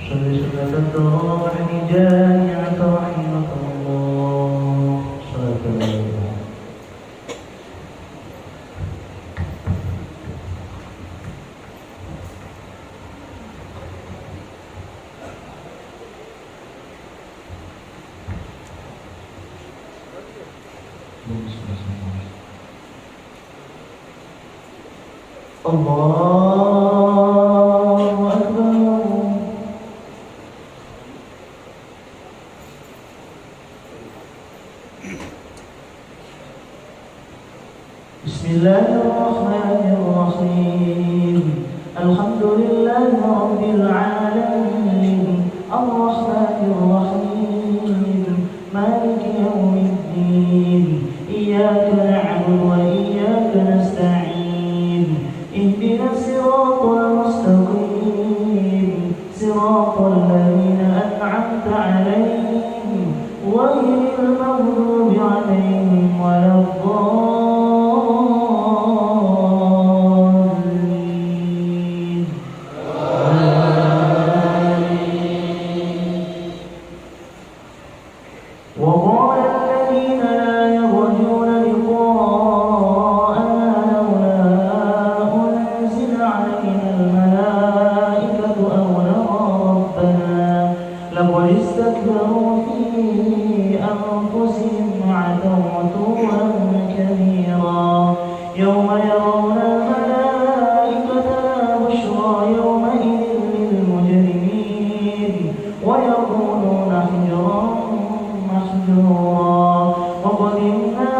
صل صلاة الروح جامعة رحمة الله صلاة الله. الله أكبر. بسم الله الرحمن الرحيم. الحمد لله رب العالمين الرحمن الرحيم مالك يوم الدين إياك نعبد وإياك نستعين اهدنا الصراط المستقيم صراط الذين أنعمت عليهم غير المغضوب عليهم ولا الضالين. وقال الذين لا يرجون لقاءنا لولا أنزل علينا الملائكة أو نرى ربنا لقد استكبروا في أنفسهم وعتوا عتوا كبيرا يوم يرون الملائكة لا بشرى يومئذ للمجرمين ويقولون حجرا محجورا وقدمنا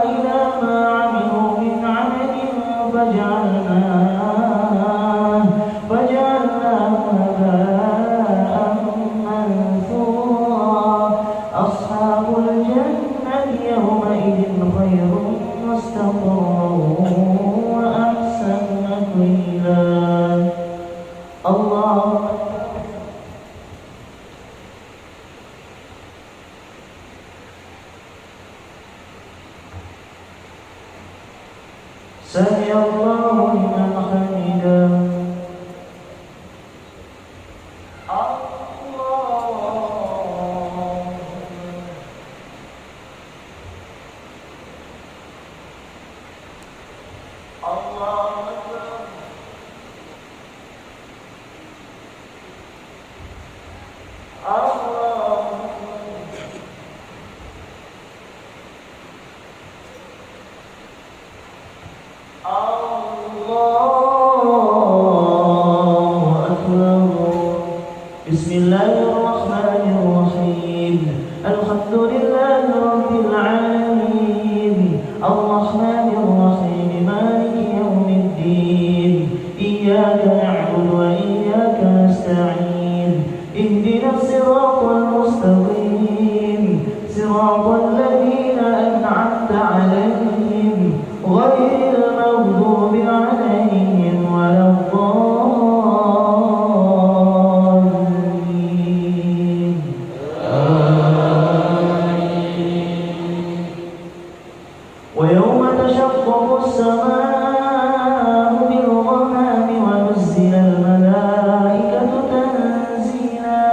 إلى ما عملوا من عمل فجعلناه هباء منثورا أصحاب الجنة يومئذ خير مستقرا وأحسن مقيلا. الله سمع الله لمن حمده. بسم الله الرحمن الرحيم. الحمد لله رب العالمين الرحمن الرحيم مالك يوم الدين إياك نعبد وإياك نستعين اهدنا الصراط المستقيم صراط الذين أنعمت عليهم غير المغضوب عليهم ولا الضالين. ويوم تشقق السماء بالغمام ونزل الملائكة تنزيلا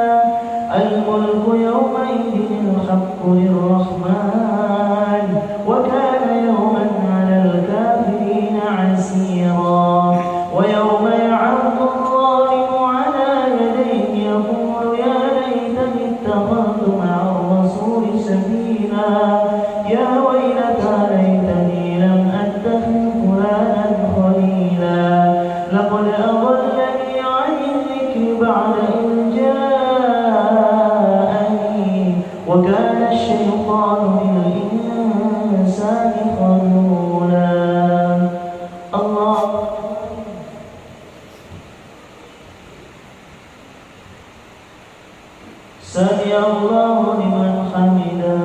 الملك يومئذ الحق للرحمن وكان يوما على الكافرين عسيرا. ويوم يعض الظالم على يديه يقول يا ليتني اتخذت مع الرسول سبيلا يا ويلتى ليتني لم أتخذ فلانا خليلا لقد أضلني عن الذكر بعد إذ جاءني وكان الشيطان للإنسان خذولا. الله سمع الله لمن حمده.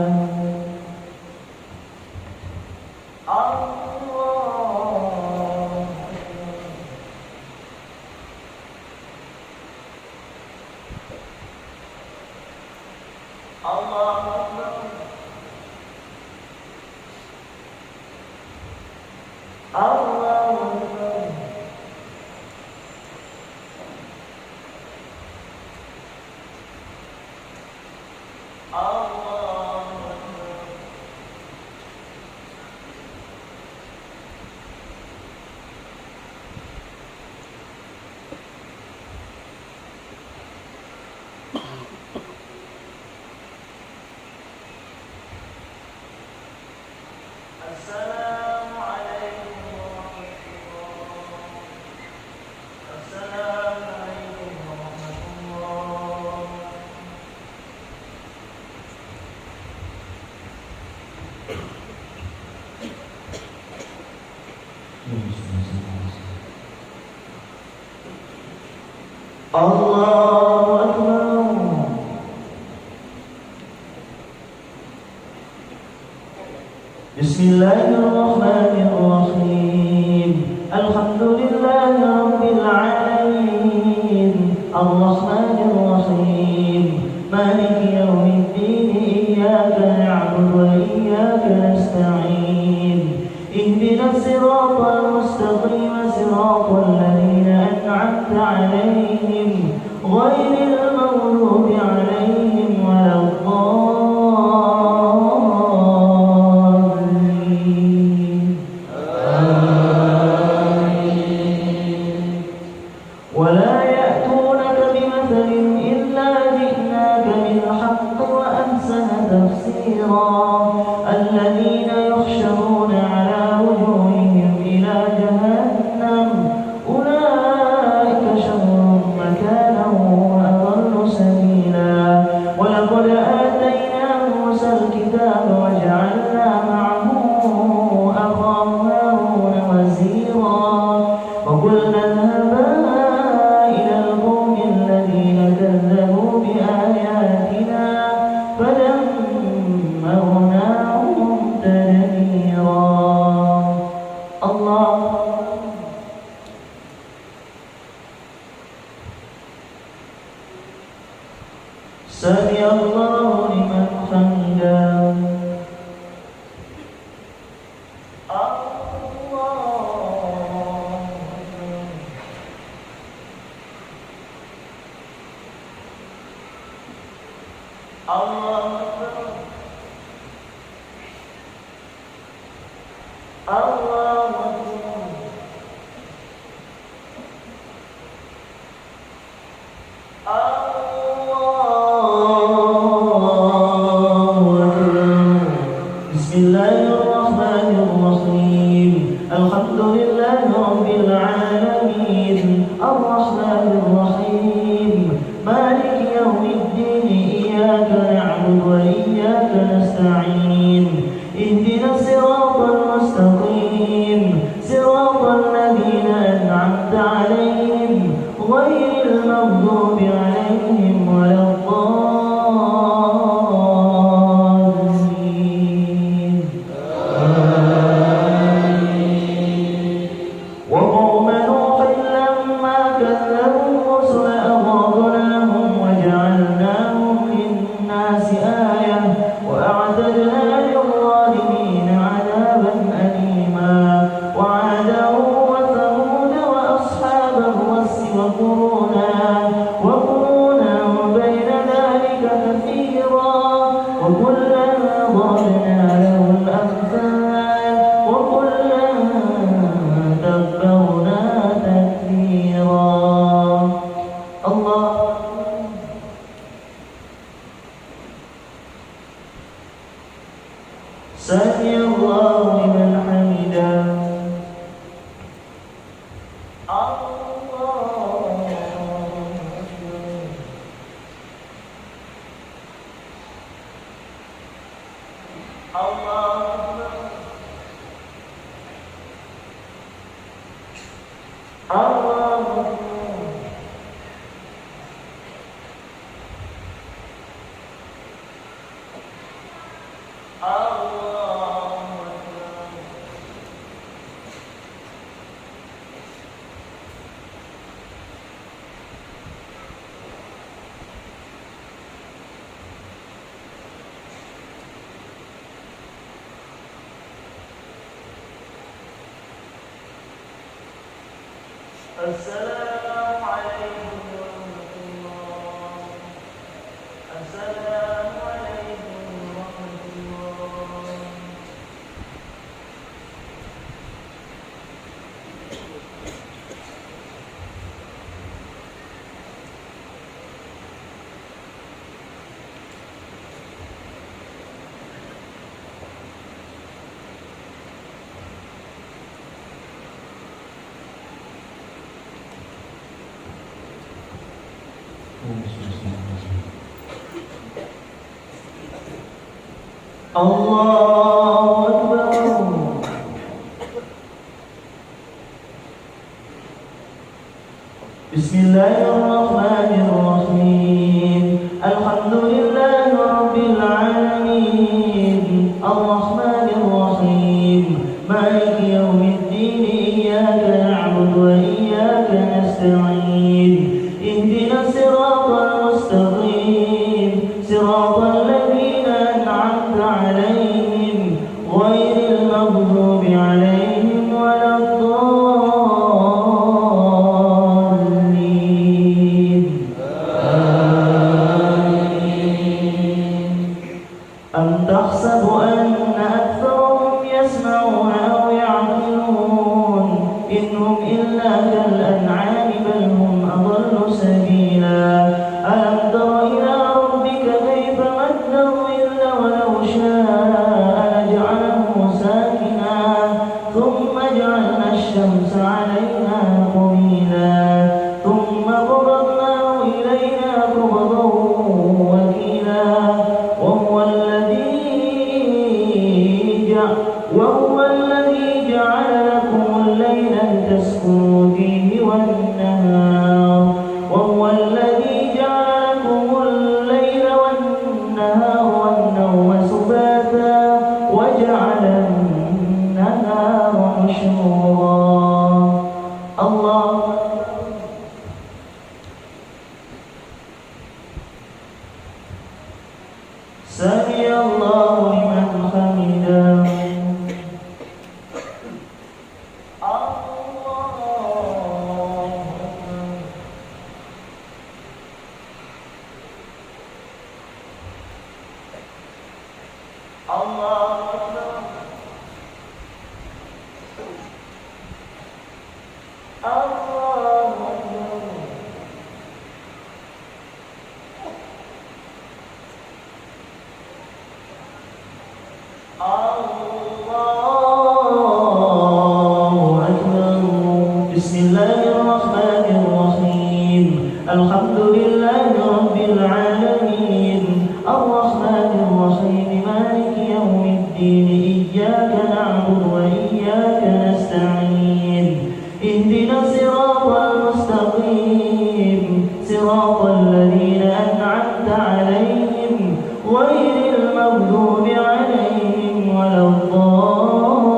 الله أكبر. بسم الله الرحمن الرحيم. الحمد لله رب العالمين الرحمن الرحيم مالك يوم الدين إياك نعبد وإياك نستعين اهدنا الصراط المستقيم صراط الذين أنعمت عليهم غير المغضوب عليهم ولا الضالين آمين. ولا يأتونك بمثل إلا جئناك بالحق وأحسن تفسيرا الذين يحشرون على وجوههم إلى جهنم أولئك شر مكانا وأضل سبيلا ولقد آتينا موسى الكتاب وجعلنا معه أخاه هارون وزيرا وقلنا اذهبا إلى القوم الذين كذبوا بآياتنا فدمرناهم تدميرا. الله سمع الله لمن حمده. الله أكبر. الله أكبر. بسم الله الرحمن الرحيم الحمد لله رب العالمين الرحمن الرحيم مالك يوم الدين إياك نعبد وإياك نستعين اهدنا الصراط المستقيم صراط الذين أنعمت عليهم غير المغضوب عليهم ولا الضالين آمين. وقوم نوح لما كذبوا الرسل أغرقناهم وجعلناهم للناس آية وأعتدنا للظالمين عذابا أليما وعادا وثمود وأصحاب الرس وقرونا بين ذلك كثيرا وكلا ضربنا له الأمثال وكلا دبرنا تدبيرا. الله سمع الله لمن حمده. السلام عليكم ورحمة الله. السلام عليكم ورحمة الله. الله أكبر. بسم الله الله الرحمن الرحيم الحمد لله رب العالمين الرحمن الرحيم مالك يوم الدين إياك نعبد وإياك نستعين اهدنا الصراط المستقيم صراط الذين أنعمت عليهم غير المغضوب عليهم ولا الضالين آمين أم تحسب أن أكثرهم يسمعون أو يعقلون إنهم إلا كالأنعام بل هم أضل سبيلا ألم تر إلى ربك كيف مد الظل ولو شاء لجعله ساكنا ثم جعلنا الشمس عليها قبيلا ثم قبضناه إلينا قبضا وكيلا وهو الذي جعل لكم الليل لتسكنوا فيه والنهار والنوم سباتا وجعل النهار نشورا الله سمع الله لمن حمده بسم الله الرحمن الرحيم الحمد لله رب العالمين الرحمن الرحيم مالك يوم الدين إياك نعبد وإياك نستعين اهدنا الصراط المستقيم صراط الذين أنعمت عليهم غير المغضوب عليهم ولا الضالين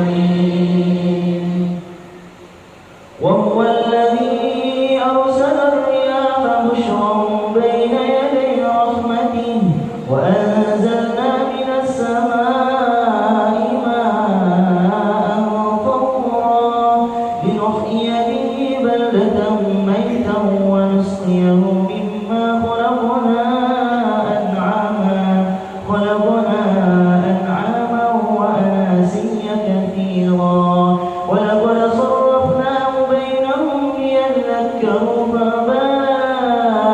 آمين وهو الذي أرسل الرياح بشرا بين يدي رحمته وأنزلنا من السماء ماء طهورا لنحيي به بلدة ميتا ونسقيه مما خلقنا أنعاما وأناسيا كثيرا ولقد صرفناه بينهم ليذكروا فأبى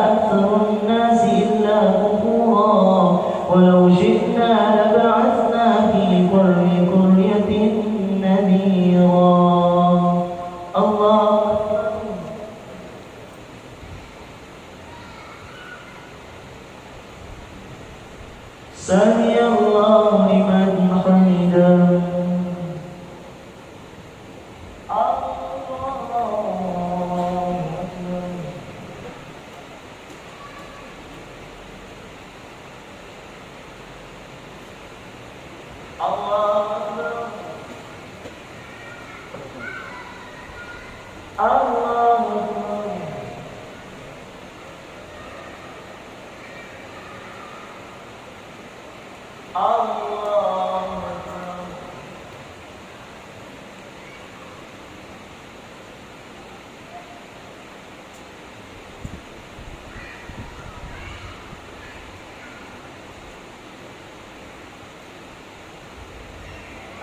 أكثر الناس إلا كفورا ولو شئنا لبعثنا في كل قرية نذيرا الله سمع الله لمن حمده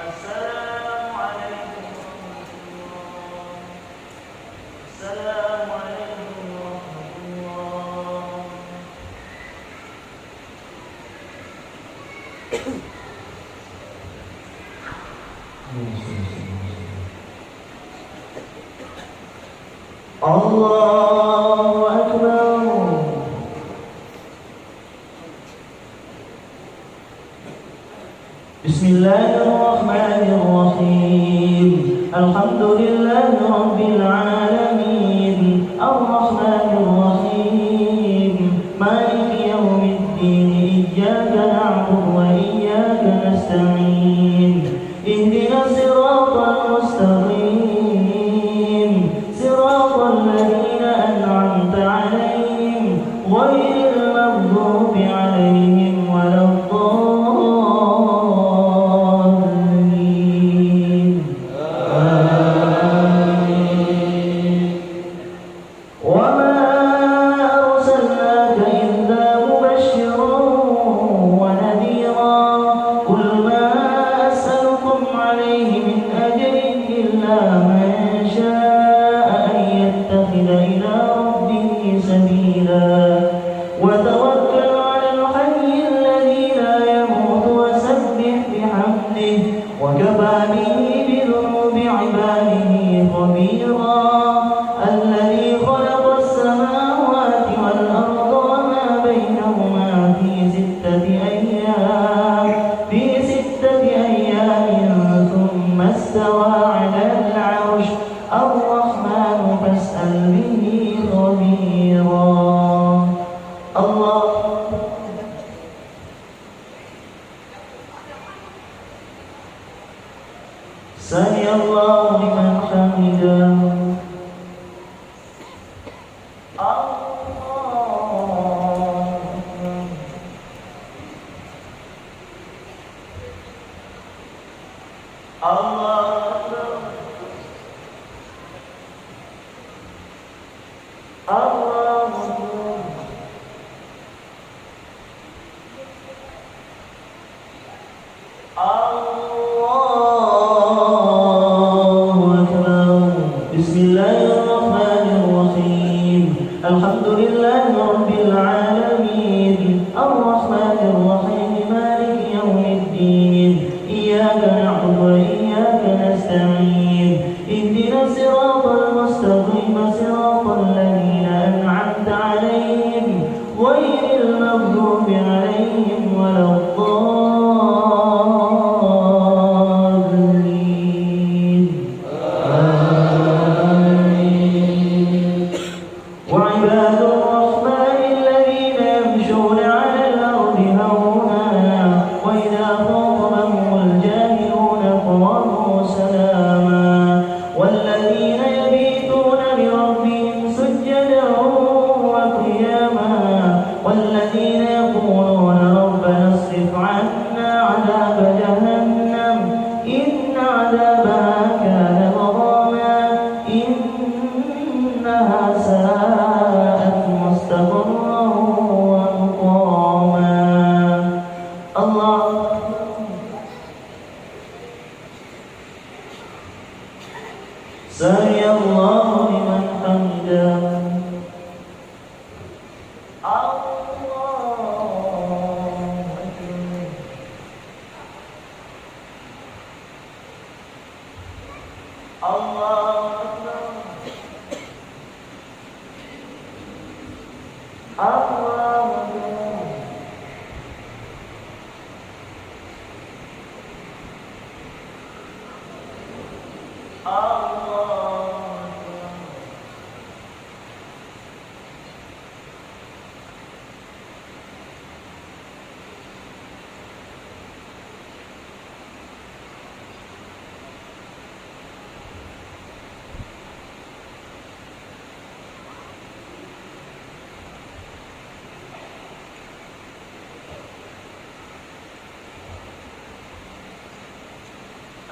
السلام عليكم ورحمة الله. السلام عليكم ورحمة الله. الله أكبر. بسم الله الرحمن الرحيم. الرحيم الحمد لله رب العالمين الرحمن الرحيم مالك يوم الدين إياك نعبد وإياك نستعين اهدنا الصراط المستقيم صراط الذين أنعمت عليهم غير المغضوب عليهم ولا الضالين آمين وما أرسلناك إلا مبشرا ونذيرا قل ما أسألكم عليه من أجر إلا من شاء أن يتخذ إلى ربه سبيلا وتوكل على الحي الذي لا يموت وسبح بحمده وكفى به بذنوب عباده خبيرا الذي خلق السماوات والأرض وما بينهما في ستة أيام ثم استوى على العرش الرحمن فاسأل به خبيرا الله سمع الله لمن حمده بسم الله الرحمن الرحيم الحمد لله رب العالمين الرحمن الرحيم مالك يوم الدين إياك نعبد وإياك نستعين اهدنا الصراط المستقيم صراط الذين أنعمت عليهم غير المغضوب عليهم ولا الضالين وعباد الرحمن الذين يمشون على الأرض هونا وإذا خاطبهم الجاهلون قالوا سلاما والذين يبيتون لربهم سجدا وقياما والذين يقولون ربنا اصرف عنا عذاب جهنم إن عذابها كان غراما إنها ساءت مستقرا ومقاما الله سمع الله لمن حمده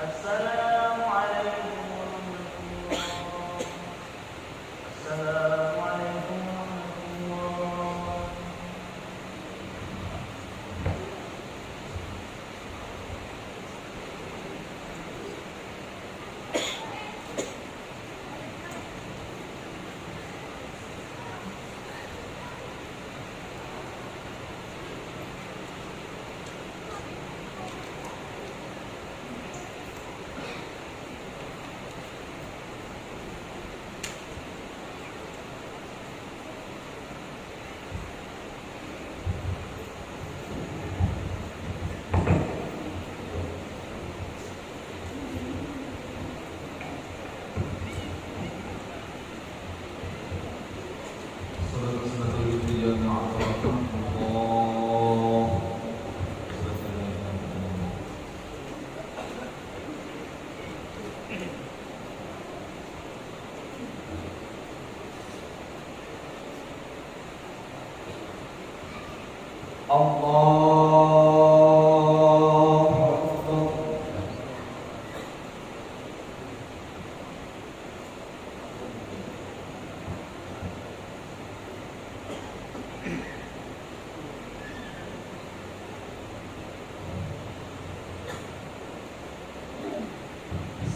السلام عليكم ورحمة الله السلام عليكم ورحمة الله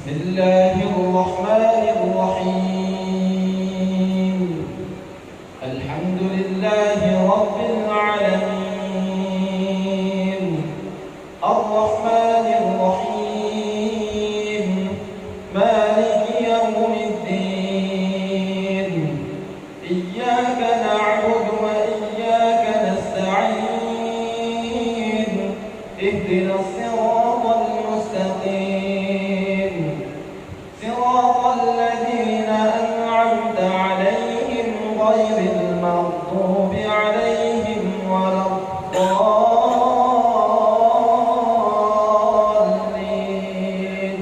الله الرحمن الرحيم الحمد لله رب العالمين الرحمن الرحيم مالك يوم الدين إياك نعبد وإياك نستعين اهدنا الصراط المستقيم صراط الذين أنعمت عليهم غير المغضوب عليهم ولا الضالين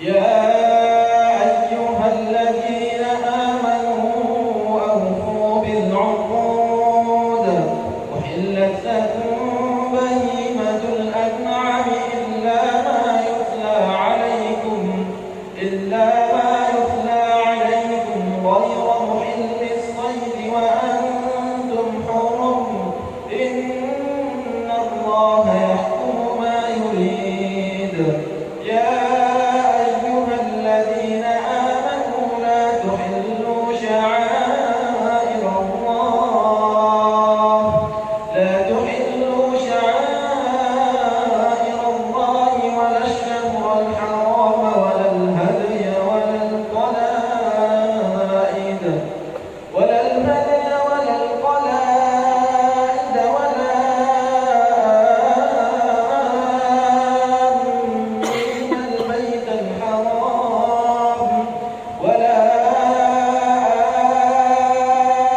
يا أيها الذين آمنوا أوفوا بالعقود أحلت لكم بهيمة الأنعام إلا ما يتلى عليكم غير محل الصيد وأنتم حرم إن الله يحكم ما يريد يا أيها الذين آمنوا لا تحلوا شعائر الله ولا الشهر الحرام ولا الهدي ولا القلائد ولا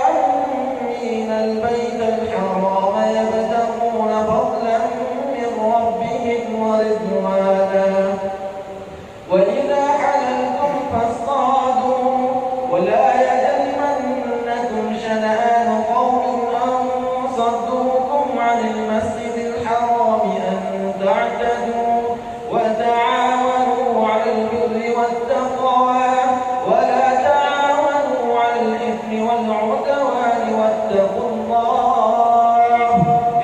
آمين البيت الحرام يبتغون فضلا من ربهم ورضوانا وإذا حللتم فاصطادوا ولا يجرمنكم شنآن قوم أن صدوكم عن المسجد الحرام أن تعتدوا وتعاونوا على البر والتقوى ولا تعاونوا على الإثم والعدوان واتقوا الله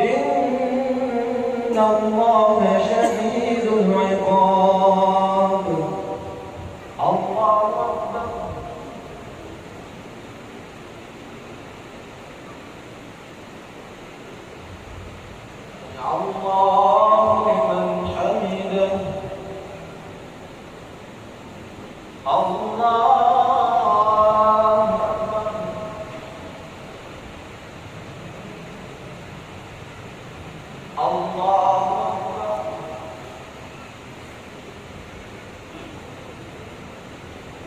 إن الله شديد العقاب الله أكبر الله لمن حمده الله أكبر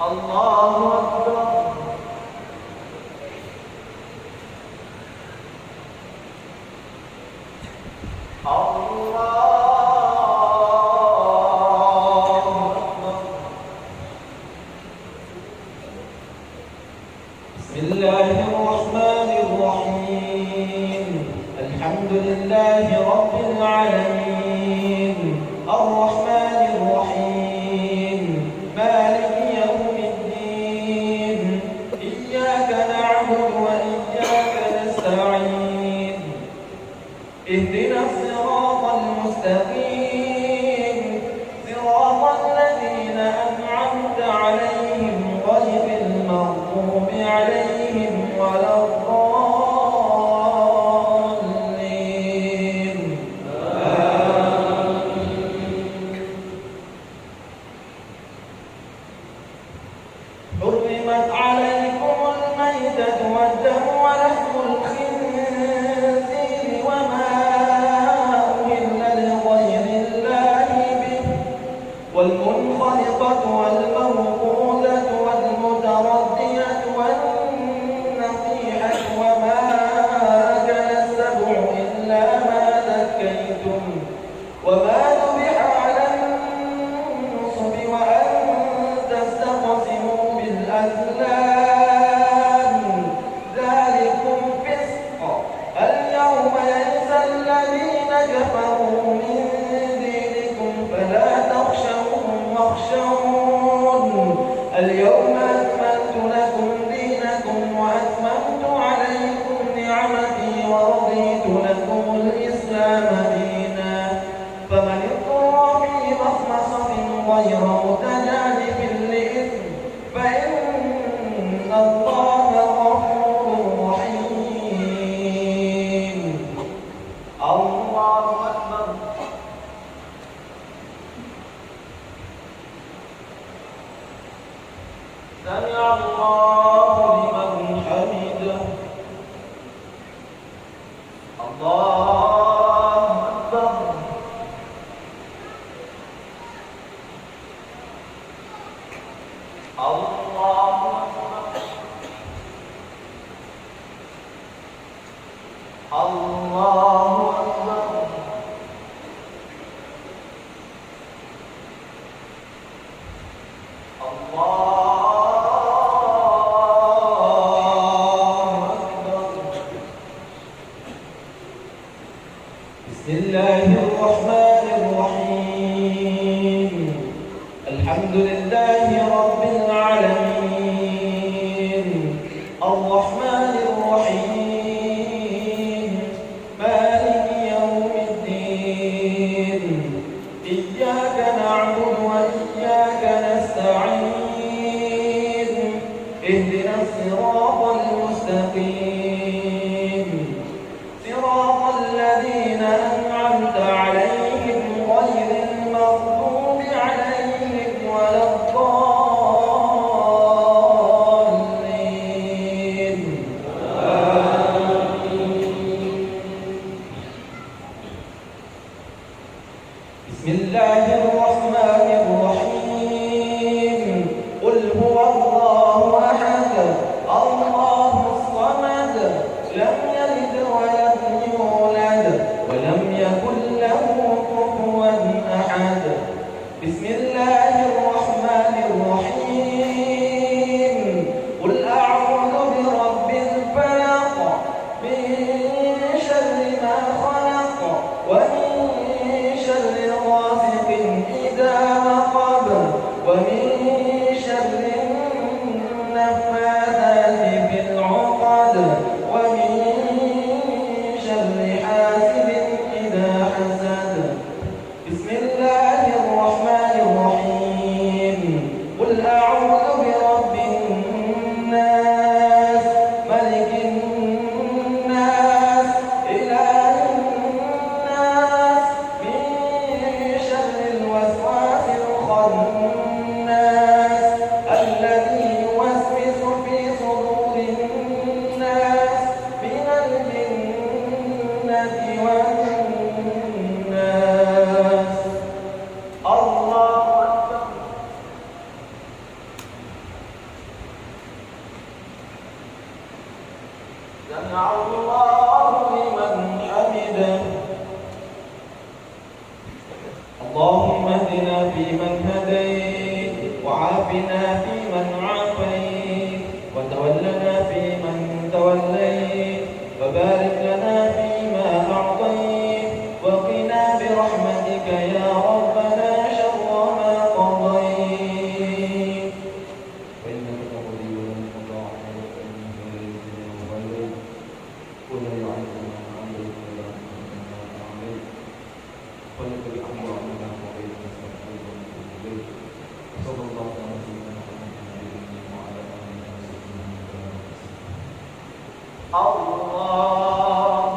الله أكبر الله أكبر بسم الله الرحمن الرحيم الحمد لله رب العالمين الرحمن الرحيم مالك يوم الدين إياك نعبد وإياك نستعين اهدنا الصراط المستقيم صراط الذين أنعمت عليهم غير المغضوب عليهم ولا الضالين حرمت عليكم الميتة والدم ولحم الخنزير وما أهل لغير الله به والمنخلقة والموقوذة والمتردية والنطيحة وما أكل السبع إلا ما ذكيتم وما ذبح على النصب وأن تستقسموا بالأزلام ذلكم فسق اليوم يئس الذين كفروا من دينكم فلا تخشوهم واخشون اليوم أكملت لكم دينكم وأتممت عليكم نعمتي ورضيت لكم الإسلام الله أكبر. سمع الله لمن حمده. الله أكبر. الله أكبر. الله أكبر. بسم الله الرحمن الرحيم. الحمد لله رب العالمين الرحمن الرحيم مالك يوم الدين إياك نعبد وإياك نستعين اهدنا الصراط المستقيم صراط الذين أنعمت عليهم غير المغضوب عليهم ولا الضالين. بسم الله الرحمن الرحيم. قل هو الله أحد الله الصمد لم يلد ولم يولد ولم يكن له كفوا أحد. بسم الله الرحمن الرحيم. قل أعوذ برب الفلق من شر ما خلق ومن شر غاسق إذا وقب ومن شر النفاثات في العقد ومن شر حاسد إذا حسد. بسم الله الرحمن الرحيم. قل أعوذ برب الناس ملك الناس إله الناس من شر الوسواس الخناس الذي يوسوس في صدور الناس من الجنة والناس. الله أكبر. سمع الله لمن حمده. اللهم اهدنا فيمن هديت وعافنا فيمن عافيت وتولنا فيمن توليت وبارك لنا فيما أعطيت وقنا برحمتك يا ربنا شر ما قضيت وإنك تقضي ولا يقضى عليك إنه لا يذل من واليت ولا يعز من عليك ولا يعز من عليك ولك الحمد على ما قضيت ونستغفرك ونتوب إليك. صلى الله على سيدنا محمد وعلى آله وصحبه وسلم. الله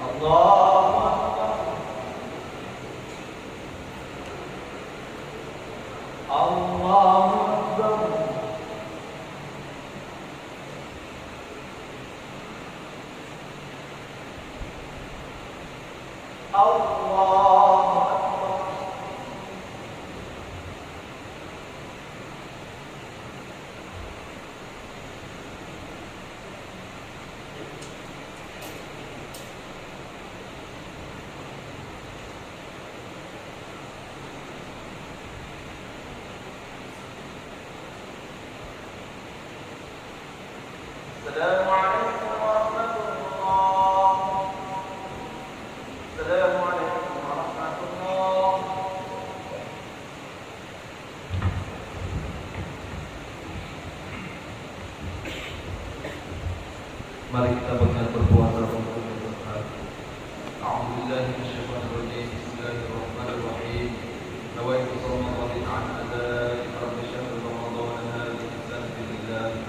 الله الله أكبر. الله أكبر. السلام عليكم ورحمة الله. السلام عليكم ورحمة الله. Mari kita berikan berpuasa untuk Tuhan. A'udzubillahi minasyaitonir rajim. Bismillahirrahmanirrahim. Nawaitu Ramadan an adai rabbi syahr Ramadan hadhihi sanati lillahi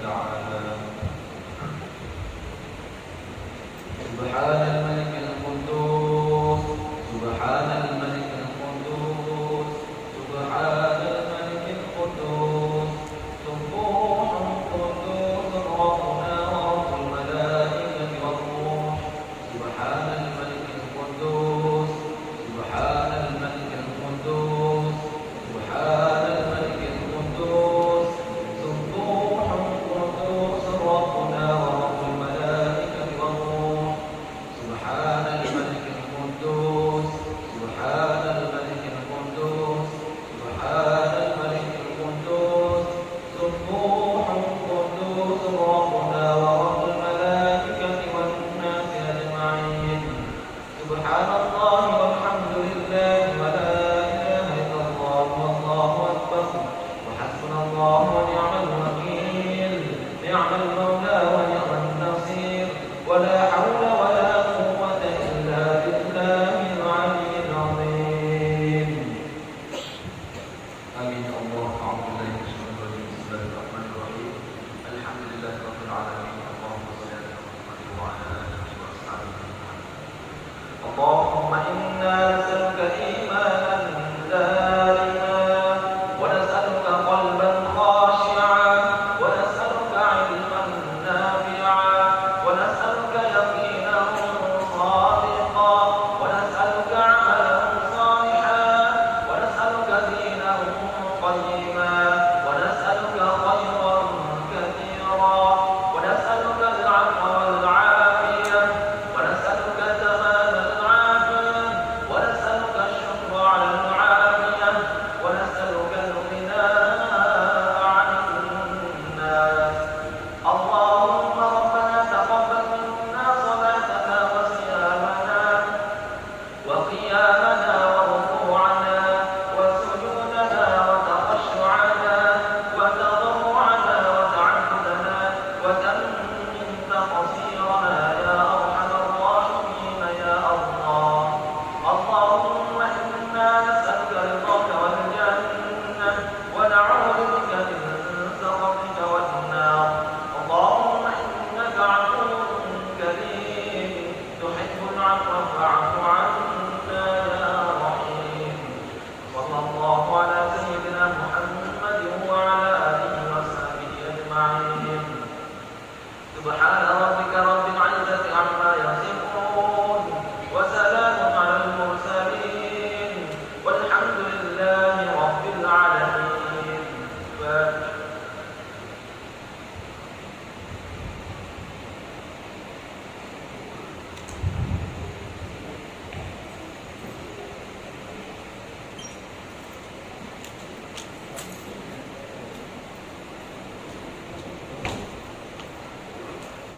نعم المولى ونعم النصير ولا حول ولا قوة إلا بالله العلي العظيم آمين الله أعوذ بالله من الشيطان الرجيم بسم الله الرحمن الرحيم الحمد لله رب العالمين اللهم صل على محمد وعلى آله وأصحابه اللهم إنا نسألك إيمانا دائما ونسألك قلبا خاشعا ونسألك علما نافعا ونسألك يقينا صادقا ونسألك عملا صالحا ونسألك دينا قيما ونسألك خيرا كثيرا ونسألك العفو والعافية ونسألك تمام العافية ونسألك الشكر على العافية ونسألك الغناء عن الناس اللهم ربنا تقبل منا صلاتنا وصيامنا وقيامنا وركوعنا وسجودنا وتخشعنا وتضرعنا وتعبدنا وتمم تقصيرنا يا أرحم الراحمين يا الله اللهم إنا نسألك رضاك والجنة ونعوذ بك من سخطك والنار اللهم إنك عفو كريم تحب العفو فاعف عنا يا رحيم صلى الله على سيدنا محمد وعلى آله وصحبه أجمعين سبحان ربك رب